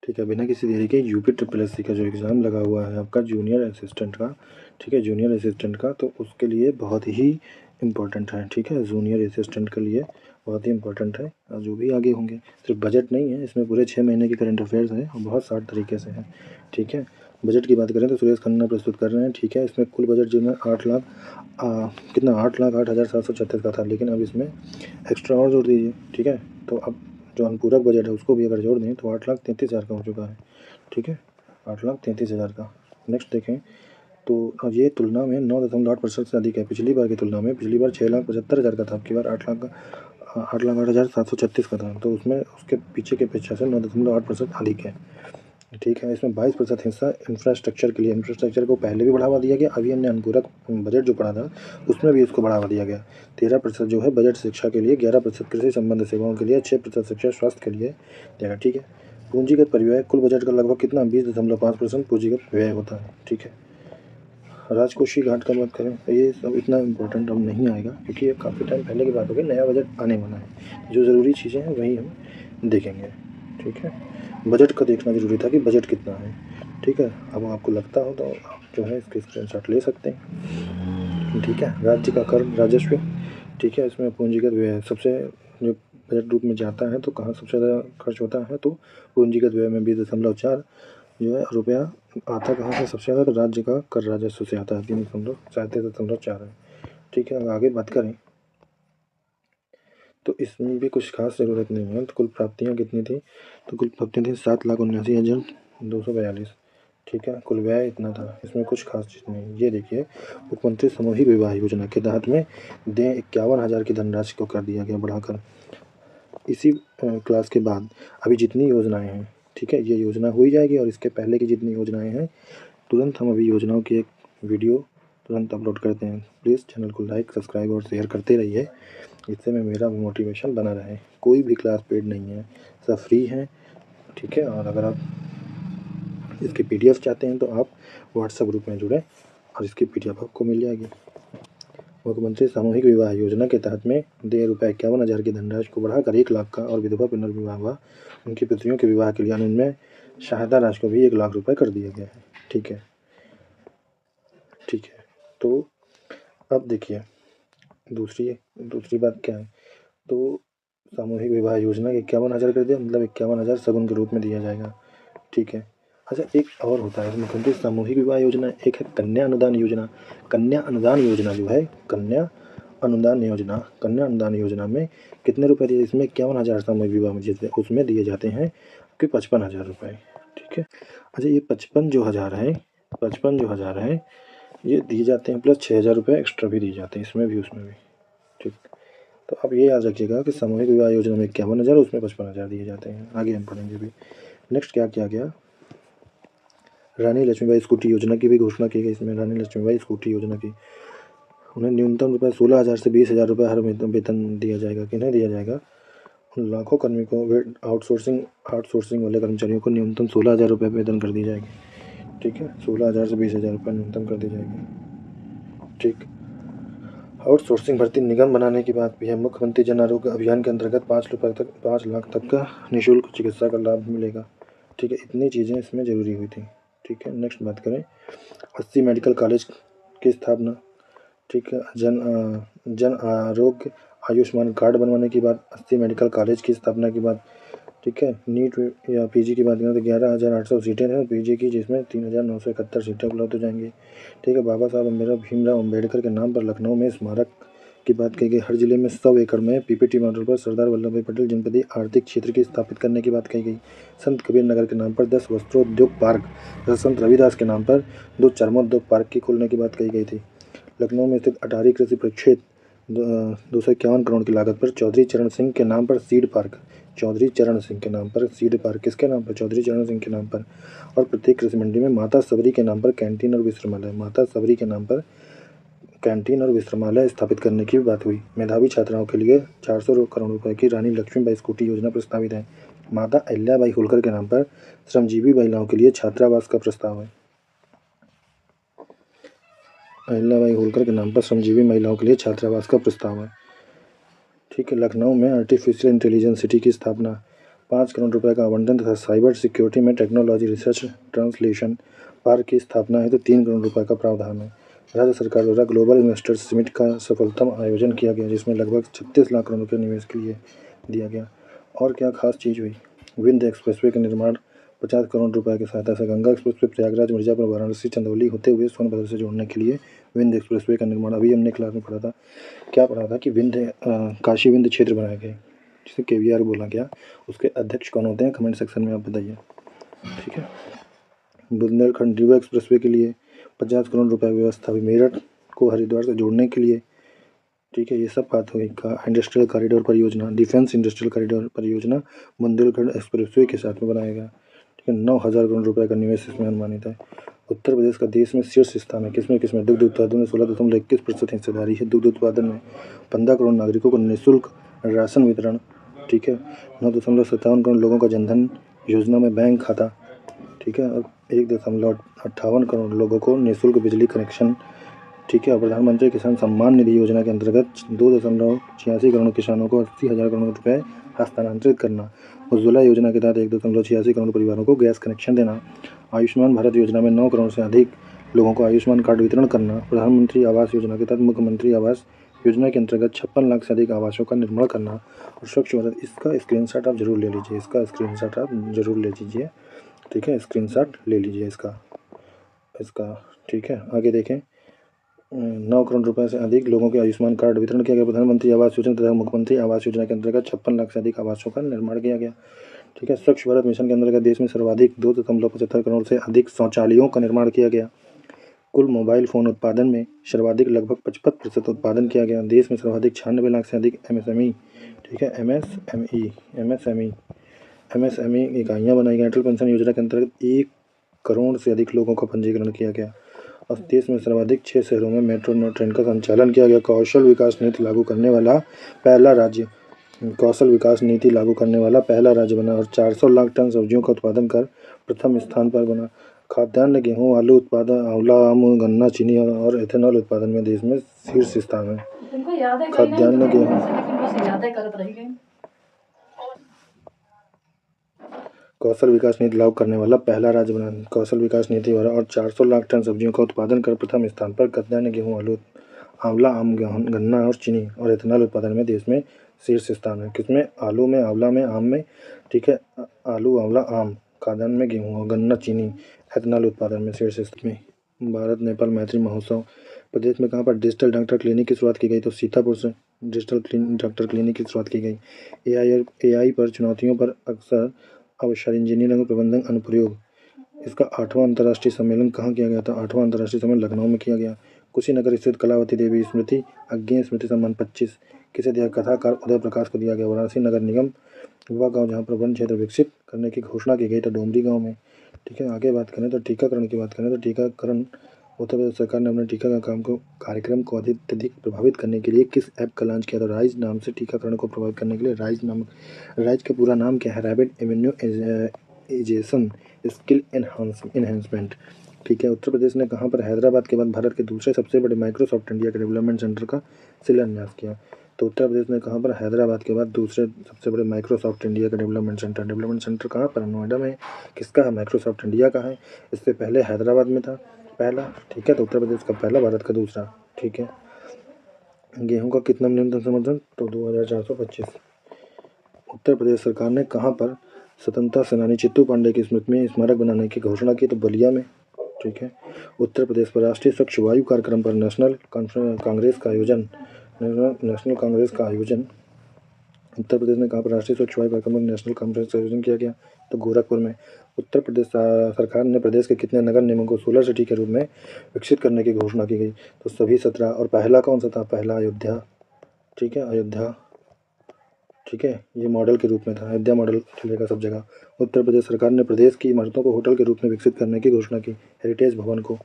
ठीक है, बिना किसी देरी के यूपी ट्रिपल एससी का जो एग्ज़ाम लगा हुआ है आपका जूनियर असिस्टेंट का, ठीक है, जूनियर असिस्टेंट का, तो उसके लिए बहुत ही इम्पोर्टेंट है। ठीक है, जूनियर असिस्टेंट के लिए बहुत ही इम्पोर्टेंट है। और जो भी आगे होंगे, सिर्फ बजट नहीं है इसमें, पूरे 6 महीने की करंट अफेयर्स है और बहुत शार्ट तरीके से है। ठीक है, बजट की बात करें तो सुरेश खन्ना प्रस्तुत कर रहे हैं। ठीक है, इसमें कुल बजट जो है 8 लाख कितना 8,08,736 का था, लेकिन अब इसमें एक्स्ट्रा और जोड़ दीजिए। ठीक है, तो अब जो अनुपूरक बजट है उसको भी अगर जोड़ दें तो 8,33,000 का हो चुका है। ठीक है, 8,33,000 का। नेक्स्ट देखें तो अब ये तुलना में 9.8% से अधिक है पिछली बार की तुलना में। पिछली बार 6,75,000 का था, अब की बार 8,08,736 का था, तो उसमें उसके पीछे के अपेक्षा से 9.8% अधिक है। ठीक है, इसमें 22% हिस्सा इंफ्रास्ट्रक्चर के लिए, इंफ्रास्ट्रक्चर को पहले भी बढ़ावा दिया गया, अभी हमने अनुपूरक बजट जो पढ़ा था उसमें भी इसको बढ़ावा दिया गया। 13% जो है बजट शिक्षा के लिए, 11% कृषि संबंध सेवाओं के लिए, 6% शिक्षा स्वास्थ्य के लिए देगा। ठीक है, पूंजीगत परिव्यय कुल बजट का लगभग कितना 20.5% पूंजीगत व्यय होता है। ठीक है, राजकोषीय घाट का बात करें तो ये सब इतना इम्पोर्टेंट अब नहीं आएगा, क्योंकि ये काफ़ी टाइम पहले की बात होगी, नया बजट आने वाला है। जो ज़रूरी चीज़ें हैं वही हम देखेंगे। ठीक है, बजट का देखना ज़रूरी था कि बजट कितना है। ठीक है, अब आपको लगता हो तो आप जो है इसके स्क्रीनशॉट ले सकते हैं। ठीक है, राज्य का कर राजस्व, ठीक है, इसमें पूंजीगत व्यय सबसे जो बजट रूप में जाता है तो कहाँ सबसे ज़्यादा खर्च होता है, तो पूंजीगत व्यय में 20.4 जो है रुपया आता कहाँ से सबसे ज़्यादा, तो राज्य का कर राजस्व से आता है 3.37.4 है। ठीक है, आगे बात करें तो इसमें भी कुछ खास ज़रूरत नहीं है। तो कुल प्राप्तियाँ कितनी थी, तो कुल प्राप्तियाँ थी 7,79,242। ठीक है, कुल व्यय इतना था, इसमें कुछ खास चीज़ नहीं। ये देखिए, मुख्यमंत्री सामूहिक विवाह योजना के तहत में 51,000 की धनराशि को कर दिया गया बढ़ाकर। इसी क्लास के बाद अभी जितनी योजनाएं हैं, ठीक है, ये योजना हो ही जाएगी, और इसके पहले की जितनी योजनाएं हैं तुरंत हम अभी योजनाओं की एक वीडियो तुरंत अपलोड करते हैं। प्लीज़ चैनल को लाइक, सब्सक्राइब और शेयर करते रहिए, इससे में मेरा मोटिवेशन बना रहे। कोई भी क्लास पेड नहीं है, सब फ्री है। ठीक है, और अगर आप इसकी PDF चाहते हैं तो आप व्हाट्सएप ग्रुप में जुड़ें और इसकी PDF आपको मिल जाएगी। मुख्यमंत्री सामूहिक विवाह योजना के तहत में ₹51,000 की धनराशि को बढ़ाकर 1 लाख का, और विधवा पुनर्विवाह हुआ उनकी पुत्रियों के विवाह के लिए अनुन्वय सहायता राशि को भी 1 लाख रुपये कर दिया गया है। ठीक है, ठीक है, तो अब देखिए दूसरी बात क्या है, तो सामूहिक विवाह योजना 51,000 कर दिया, मतलब 51,000 सगुन के रूप में दिया जाएगा। ठीक है, अच्छा एक और होता है मुख्यमंत्री सामूहिक विवाह योजना, एक है कन्या अनुदान योजना। कन्या अनुदान योजना जो है, कन्या अनुदान योजना में कितने रुपए दिए, इसमें 51,000 सामूहिक विवाह में जिसमें उसमें दिए जाते हैं कि 55,000 रुपये। ठीक है, अच्छा ये 55 जो हज़ार है ये दिए जाते हैं, प्लस 6,000 रुपये एक्स्ट्रा भी दिए जाते हैं इसमें भी उसमें भी। ठीक, तो आप ये याद रखिएगा कि सामूहिक विवाह योजना में 51,000, उसमें 55,000 दिए जाते हैं। आगे हम पढ़ेंगे भी। नेक्स्ट क्या किया गया, रानी लक्ष्मीबाई स्कूटी योजना की भी घोषणा की गई। इसमें रानी लक्ष्मीबाई स्कूटी योजना की उन्हें न्यूनतम रुपये 16,000 से 20,000 रुपये हर वेतन दिया जाएगा। किन्हें दिया जाएगा, उन लाखों कार्मिकों आउटसोर्सिंग वाले कर्मचारियों को न्यूनतम 16,000 रुपये वेतन कर दी जाएगी। ठीक है, 16,000 से 20,000 रुपये न्यूनतम कर दी जाएगी। ठीक, आउटसोर्सिंग भर्ती निगम बनाने की बात भी है। मुख्यमंत्री जन आरोग्य अभियान के अंतर्गत 5 लाख तक का निःशुल्क चिकित्सा का लाभ मिलेगा। ठीक है, इतनी चीज़ें इसमें ज़रूरी हुई थी। ठीक है, नेक्स्ट बात करें 80 मेडिकल कॉलेज की स्थापना। ठीक है, जन आरोग्य आयुष्मान कार्ड बनवाने की बात, 80 मेडिकल कॉलेज की स्थापना की बात। ठीक है, नीट या PG की बात करें तो 11,800 सीटें हैं PG की, जिसमें 3,971 सीटें उपलब्ध हो जाएंगी। ठीक है, बाबा साहब भीमराव अम्बेडकर के नाम पर लखनऊ में स्मारक की बात कही गई। हर जिले में 100 एकड़ में PPT मॉडल पर सरदार वल्लभ भाई पटेल जनपदीय आर्थिक क्षेत्र की स्थापित करने की बात कही गई। संत कबीर नगर के नाम पर 10 वस्त्रोद्योग पार्क तथा संत रविदास के नाम पर 2 चर्मोद्योग पार्क की खोलने की बात कही गई थी। लखनऊ में स्थित अटारी कृषि प्रक्षेत्र 251 करोड़ की लागत पर चौधरी चरण सिंह के नाम पर सीड पार्क, चौधरी चरण सिंह के नाम पर सीड पार्क, किसके नाम पर, चौधरी चरण सिंह के नाम पर। और प्रत्येक कृषि मंडी में माता सबरी के नाम पर कैंटीन और विश्रामालय, माता सबरी के नाम पर कैंटीन और विश्रामालय स्थापित करने की बात हुई। मेधावी छात्राओं के लिए 400 करोड़ रुपए की रानी लक्ष्मीबाई स्कूटी योजना प्रस्तावित है। माता अहिल्याबाई होलकर के नाम पर श्रमजीवी महिलाओं के लिए छात्रावास का प्रस्ताव है। अहिल्याबाई होलकर के नाम पर श्रमजीवी महिलाओं के लिए छात्रावास का प्रस्ताव है। ठीक है, लखनऊ में आर्टिफिशियल इंटेलिजेंस सिटी की स्थापना। 5 करोड़ रुपए का आवंटन तथा साइबर सिक्योरिटी में टेक्नोलॉजी रिसर्च ट्रांसलेशन पार्क की स्थापना है तो 3 करोड़ रुपए का प्रावधान है। राज्य सरकार द्वारा ग्लोबल इन्वेस्टर्स समिट का सफलतम आयोजन किया गया जिसमें लगभग 36 लाख करोड़ के निवेश के लिए दिया गया। और क्या खास चीज़ हुई? विंध्य एक्सप्रेसवे का निर्माण 50 करोड़ रुपए की सहायता से गंगा एक्सप्रेसवे प्रयागराज मिर्जापुर वाराणसी चंदौली होते हुए सोनभद्र से जोड़ने के लिए विंध्य एक्सप्रेसवे का निर्माण, अभी हमने क्लास में पढ़ा था, क्या पढ़ा था कि विंध्य काशी विंध्य क्षेत्र बनाए गए जिसे KVR बोला गया। उसके अध्यक्ष कौन होते हैं कमेंट सेक्शन में आप बताइए। ठीक है। बुंदेलखंड रीवा एक्सप्रेसवे के लिए 50 करोड़ रुपए की व्यवस्था हुई, मेरठ को हरिद्वार से जोड़ने के लिए। ठीक है, ये सब बात हुई। इंडस्ट्रियल कॉरिडोर परियोजना, डिफेंस इंडस्ट्रियल कॉरिडोर परियोजना बुंदेलखंड एक्सप्रेसवे के साथ में बनाया गया। ठीक है, 9,000 करोड़ रुपए का निवेश इसमें अनुमानित है। उत्तर प्रदेश का देश में शीर्ष स्थान है किसमें? दुग्ध उत्पादन में 16.21% हिस्सेदारी है। दुग्ध उत्पादन में 15 करोड़ नागरिकों को निःशुल्क राशन वितरण। ठीक है, 9.57 करोड़ लोगों का जनधन योजना में बैंक खाता। ठीक है, और 1.58 करोड़ लोगों को निःशुल्क बिजली कनेक्शन। ठीक है, और प्रधानमंत्री किसान सम्मान निधि योजना के अंतर्गत 2.86 करोड़ किसानों को 80,000 करोड़ रुपए हस्तांतरित करना। उज्ज्वला योजना के तहत 1.86 करोड़ परिवारों को गैस कनेक्शन देना। आयुष्मान भारत योजना में 9 करोड़ से अधिक लोगों को आयुष्मान कार्ड वितरण करना। प्रधानमंत्री आवास योजना के तहत मुख्यमंत्री आवास योजना के अंतर्गत 56 लाख से अधिक आवासों का निर्माण करना। और स्वच्छ भारत, इसका स्क्रीनशॉट आप जरूर ले लीजिए, ठीक है, स्क्रीनशॉट ले लीजिए इसका। ठीक है, आगे देखें। 9 करोड़ रुपए से अधिक लोगों के आयुष्मान कार्ड वितरण किया गया। प्रधानमंत्री आवास योजना तथा मुख्यमंत्री आवास योजना के अंतर्गत 56 लाख से अधिक आवासों का निर्माण किया गया। ठीक है, स्वच्छ भारत मिशन के अंतर्गत देश में सर्वाधिक 2.75 करोड़ से अधिक शौचालयों का निर्माण किया गया। कुल मोबाइल फ़ोन उत्पादन में सर्वाधिक लगभग 55% उत्पादन किया गया। देश में सर्वाधिक 96 लाख से अधिक MSME, ठीक है, MSME इकाइयाँ बनाई गई। अटल पेंशन योजना के अंतर्गत 1 करोड़ से अधिक लोगों का पंजीकरण किया गया। और देश में सर्वाधिक 6 शहरों में मेट्रो ट्रेन का संचालन किया गया। कौशल विकास नीति लागू करने वाला पहला राज्य बना और 400 लाख टन सब्जियों का उत्पादन कर प्रथम स्थान पर बना। खाद्यान्न, गेहूं, आलू उत्पादन, आंवला, आम, गन्ना, चीनी और एथेनॉल उत्पादन में देश में शीर्ष स्थान है। खाद्यान्न, गेहूं, कौशल विकास नीति लागू करने वाला पहला राज्य बना। कौशल विकास नीति वाला और 400 लाख टन सब्जियों का उत्पादन कर प्रथम स्थान पर। खाद्यान्न, गेहूं, आलू, आंवला, आम, गन्ना और चीनी और एथेनॉल उत्पादन में देश में शीर्ष स्थान है। किसमें? आलू में, आंवला में, आम में। ठीक है, आलू, आंवला, आम, खाद्यान्न में गेहूं और गन्ना, चीनी, एथेनॉल उत्पादन में शीर्ष स्थान में। भारत नेपाल मैत्री महोत्सव प्रदेश में कहाँ पर डिजिटल डॉक्टर क्लिनिक की शुरुआत की गई? तो सीतापुर से डिजिटल डॉक्टर क्लिनिक की शुरुआत की गई। AI पर चुनौतियों पर अक्सर अवसर, इंजीनियरिंग प्रबंधन अनुप्रयोग, इसका 8वां अंतर्राष्ट्रीय सम्मेलन कहाँ किया गया था? 8वां अंतर्राष्ट्रीय सम्मेलन लखनऊ में किया गया। कुशीनगर स्थित कलावती देवी स्मृति अज्ञेय स्मृति सम्मान 25 किसे दिया? कथाकार उदय प्रकाश को दिया गया। वाराणसी नगर निगम वह गाँव जहाँ पर वन क्षेत्र विकसित करने की घोषणा की गई तो डोमरी गाँव में। ठीक है, आगे बात करें तो टीकाकरण की बात करें तो टीकाकरण, उत्तर प्रदेश सरकार ने अपने टीका कार्यक्रम को अत्यधिक प्रभावित करने के लिए किस ऐप का लॉन्च किया? तो राइज नाम से टीकाकरण को प्रभावित करने के लिए राइज का पूरा नाम क्या है? Rapid immunisation skill enhancement. ठीक है, उत्तर प्रदेश ने कहाँ पर हैदराबाद के बाद भारत के दूसरे सबसे बड़े माइक्रोसॉफ्ट इंडिया के डेवलपमेंट सेंटर का शिलान्यास किया? तो उत्तर प्रदेश ने कहाँ पर हैदराबाद के बाद दूसरे सबसे बड़े माइक्रोसॉफ्ट इंडिया का डेवलपमेंट सेंटर कहाँ पर? नोएडा में। किसका है? माइक्रोसॉफ्ट इंडिया का है। इससे पहले हैदराबाद में था पहला। ठीक है, तो उत्तर प्रदेश का पहला, भारत का दूसरा। ठीक है, गेहूं का कितना न्यूनतम समर्थन? तो 2425। उत्तर प्रदेश सरकार ने कहाँ पर स्वतंत्रता सेनानी चित्तू पांडे की स्मृति में स्मारक बनाने की घोषणा की? तो बलिया में। ठीक है, उत्तर प्रदेश पर राष्ट्रीय स्वच्छ वायु कार्यक्रम पर नेशनल कांग्रेस का आयोजन उत्तर प्रदेश में कहाँ पर राष्ट्रीय स्वच्छ वायु कार्यक्रम पर नेशनल कांफ्रेंस का आयोजन किया गया? तो गोरखपुर में। उत्तर प्रदेश सरकार ने प्रदेश के कितने नगर निगमों को सोलर सिटी के रूप में विकसित करने की घोषणा की गई? तो सभी 17। और पहला कौन सा था? पहला अयोध्या। ठीक है, अयोध्या। ठीक है, ये मॉडल के रूप में था। अयोध्या मॉडल चलेगा सब जगह। उत्तर प्रदेश सरकार ने प्रदेश की इमारतों को होटल के रूप में विकसित करने की घोषणा की, हेरिटेज भवन को।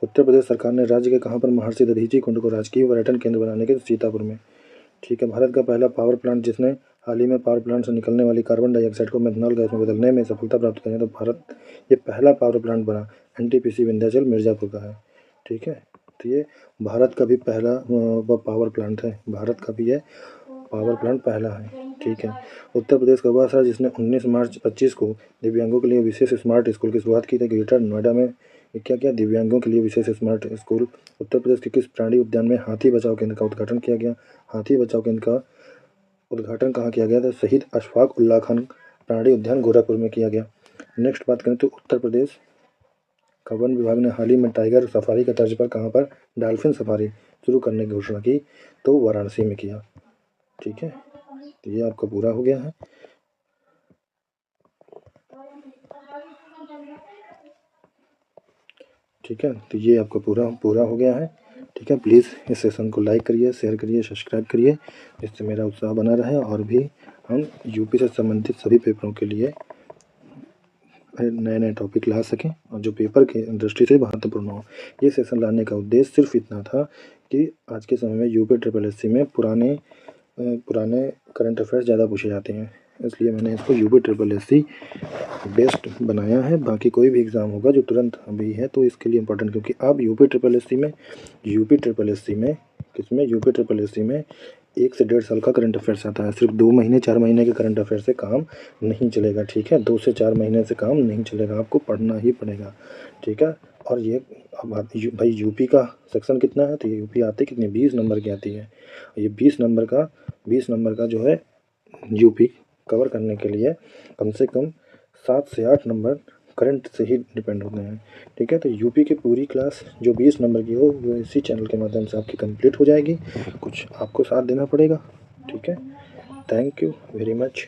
उत्तर प्रदेश सरकार ने राज्य के कहाँ पर महर्षि दधीची कुंड को राजकीय पर्यटन केंद्र बनाने के? सीतापुर में। ठीक है, भारत का पहला पावर प्लांट जिसने हाल ही में पावर प्लांट से निकलने वाली कार्बन डाइऑक्साइड को मेथनॉल गैस में बदलने में सफलता प्राप्त करी है, तो भारत ये पहला पावर प्लांट बना। NTPC विंध्याचल मिर्जापुर का है। ठीक है, तो ये भारत का भी पहला पावर प्लांट है, भारत का भी है। पावर प्लांट पहला है, ठीक है। उत्तर प्रदेश का वह शहर जिसने 19 मार्च 25 को दिव्यांगों के लिए विशेष स्मार्ट स्कूल की शुरुआत की थी। ग्रेटर नोएडा में क्या किया, दिव्यांगों के लिए विशेष स्मार्ट स्कूल। उत्तर प्रदेश के किस प्राणी उद्यान में हाथी बचाओ केंद्र का उद्घाटन किया गया। हाथी बचाओ केंद्र का उद्घाटन कहाँ किया गया था, शहीद अशफाक उल्लाह खान प्राणी उद्यान गोरखपुर में किया गया। नेक्स्ट बात करें तो उत्तर प्रदेश का वन विभाग ने हाल ही में टाइगर सफारी के तर्ज पर कहाँ पर डॉल्फिन सफारी शुरू करने की घोषणा की, तो वाराणसी में किया, ठीक है। तो ये आपका पूरा हो गया है, ठीक है। तो ये आपका पूरा हो गया है, ठीक है। प्लीज़ इस सेशन को लाइक करिए, शेयर करिए, सब्सक्राइब करिए, जिससे मेरा उत्साह बना रहे और भी हम यूपी से संबंधित सभी पेपरों के लिए नए नए टॉपिक ला सकें और जो पेपर की दृष्टि से महत्वपूर्ण हो। ये सेशन लाने का उद्देश्य सिर्फ इतना था कि आज के समय में यूपी SSSC में पुराने करंट अफेयर्स ज़्यादा पूछे जाते हैं, इसलिए मैंने इसको यूपी SSSC बेस्ट बनाया है। बाकी कोई भी एग्ज़ाम होगा जो तुरंत अभी है तो इसके लिए इम्पोर्टेंट, क्योंकि अब यूपी SSSC में 1 से 1.5 साल का करंट अफेयर्स आता है। सिर्फ 2 महीने 4 महीने के करंट अफेयर से काम नहीं चलेगा, ठीक है। 2 से 4 महीने से काम नहीं चलेगा, आपको पढ़ना ही पड़ेगा, ठीक है। और ये अब भाई यूपी का सेक्शन कितना है, तो ये यूपी आती कितनी 20 नंबर की आती है। ये 20 नंबर का जो है यूपी कवर करने के लिए कम से कम 7 से 8 नंबर करंट से ही डिपेंड होते हैं, ठीक है। तो यूपी की पूरी क्लास जो 20 नंबर की हो वो इसी चैनल के माध्यम से आपकी कंप्लीट हो जाएगी। कुछ आपको साथ देना पड़ेगा, ठीक है। Thank you very much.